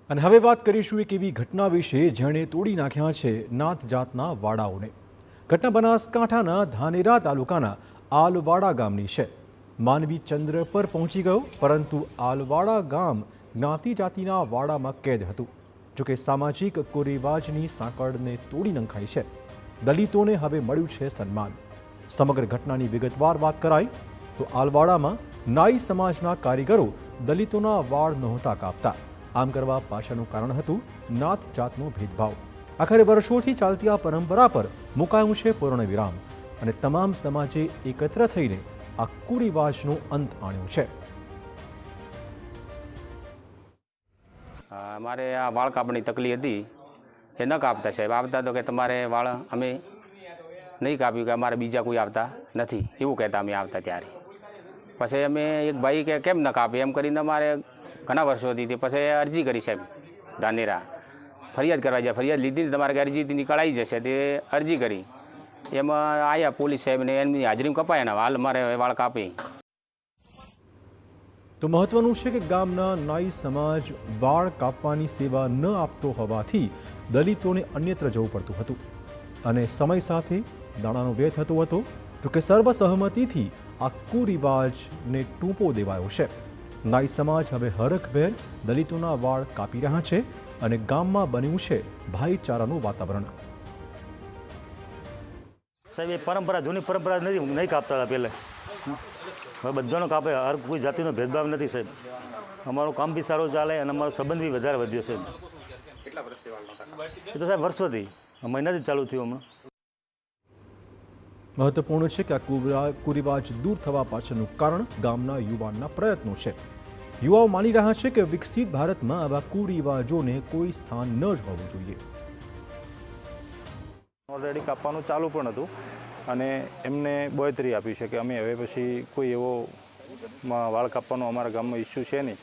અને હવે વાત કરીશું એક એવી ઘટના વિશે જેણે તોડી નાખ્યા છે નાત જાતના વાડાઓને। ઘટના બનાસકાંઠાના ધાનેરા તાલુકાના આલવાડા ગામની છે। માનવી ચંદ્ર પર પહોંચી ગયો, પરંતુ આલવાડા ગામ જ્ઞાતિ જાતિના વાડામાં કેદ હતું। જોકે સામાજિક કુરિવાજની સાંકળને તોડી નંખાઈ છે। દલિતોને હવે મળ્યું છે સન્માન। સમગ્ર ઘટનાની વિગતવાર વાત કરાય તો આલવાડામાં નાઈ સમાજના કારીગરો દલિતોના વાળ નહોતા કાપતા। આમ કરવા પાછળનું કારણ હતું નાત જાતનો ભેદભાવ। આખરે વર્ષોથી ચાલતી આ પરંપરા પર મુકાયું છે પૂર્ણ વિરામ અને તમામ સમાજે એકત્ર થઈને આ કુરિવાજનો અંત આણ્યો છે। અમારે આ વાળ કાપવાની તકલીફ હતી એ ન કાપતા સાહેબ। આવતા તો કે તમારે વાળ અમે નહીં કાપ્યું, કે અમારે બીજા કોઈ આવતા નથી એવું કહેતા અમે આવતા ત્યારે। પછી અમે એક ભાઈ કે કેમ ન કાપે એમ કરીને અમારે ઘણા વર્ષોથી તે પછી અરજી કરી સાહેબ ધાનેરા ફરિયાદ કરવા જાય। ફરિયાદ લીધી તમારે અરજી નીકળાઈ જશે તે અરજી કરી, એમાં આવ્યા પોલીસ સાહેબને એમની હાજરીમાં કપાયા। હાલ મારે વાળ કાપી। તો મહત્વનું છે કે ગામના નાઈ સમાજ વાળ કાપવાની સેવા ન આપતો હોવાથી દલિતોને અન્યત્ર જવું પડતું હતું અને સમય સાથે દાણાનો વ્યય થતો હતો। જોકે સર્વસહમતિથી આ કુરિવાજને ટૂંપો દેવાયો છે। નાઈ સમાજ હવે હરખભેર દલિતોના વાળ કાપી રહ્યા છે અને ગામમાં બન્યું છે ભાઈચારાનું વાતાવરણ। સાહેબ એ પરંપરા જૂની પરંપરા નથી, નહીં કાપતા હતા પહેલાં। હવે બધાનો કાપે, હર કોઈ જાતિનો ભેદભાવ નથી સાહેબ। અમારું કામ બી સારું ચાલે અને અમારો સંબંધ બી વધારે વધ્યો છે। એ તો સાહેબ વર્ષોથી, મહિનાથી જ ચાલુ થયું હમણાં। મહત્વપૂર્ણ છે કે આ કુરિવાજ દૂર થવા પાછળનું કારણ ગામના યુવાનના પ્રયત્નો છે। યુવાઓ માની રહ્યા છે કે વિકસિત ભારતમાં આવા કુરિવાજોને કોઈ સ્થાન ન જ હોવું જોઈએ। ઓલરેડી કાપવાનું ચાલુ પણ હતું અને એમને બોયતરી આપી છે કે અમે હવે પછી કોઈ એવો વાળ કાપવાનો અમારા ગામમાં ઇસ્યુ છે નહીં।